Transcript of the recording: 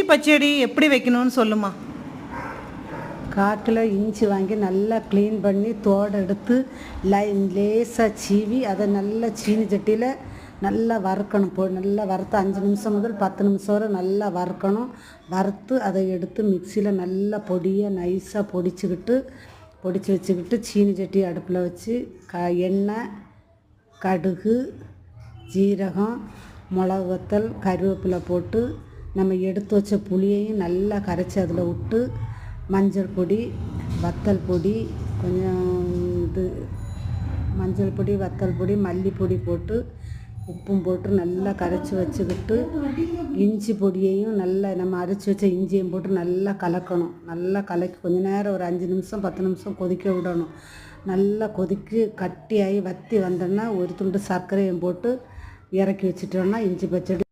பச்சடி எப்படி வைக்கணும்னு சொல்லுமா. காட்டில் இஞ்சி வாங்கி நல்லா க்ளீன் பண்ணி தோடு எடுத்து லேசாக சீவி அதை நல்லா சீனி சட்டியில் நல்லா வறுக்கணும். நல்லா வறுத்து 5 நிமிஷம் முதல் 10 நிமிஷம் வரை நல்லா வறுக்கணும். வறுத்து அதை எடுத்து மிக்சியில் நல்லா பொடியாக நைஸாக பொடிச்சு வச்சுக்கிட்டு சீனி சட்டி அடுப்பில் வச்சு எண்ணெய், கடுகு, ஜீரகம், மிளகு வத்தல், கருவேப்பிலை போட்டு நம்ம எடுத்து வச்ச புளியையும் நல்லா கரைச்சி அதில் விட்டு மஞ்சள் பொடி, வத்தல் பொடி, கொஞ்சம் மஞ்சள் பொடி, வத்தல் பொடி, மல்லிப்பொடி போட்டு உப்பும் போட்டு நல்லா கரைச்சி வச்சுக்கிட்டு இஞ்சி பொடியையும் நல்லா நம்ம அரைச்சி வச்ச இஞ்சியும் போட்டு நல்லா கலக்கணும். நல்லா கலக்கி கொஞ்ச நேரம் ஒரு 5 நிமிஷம் 10 நிமிஷம் கொதிக்க விடணும். நல்லா கொதிக்கு கட்டியாகி வற்றி வந்தோன்னா ஒரு துண்டு சர்க்கரையும் போட்டு இறக்கி வச்சிட்டோன்னா இஞ்சி பச்சடி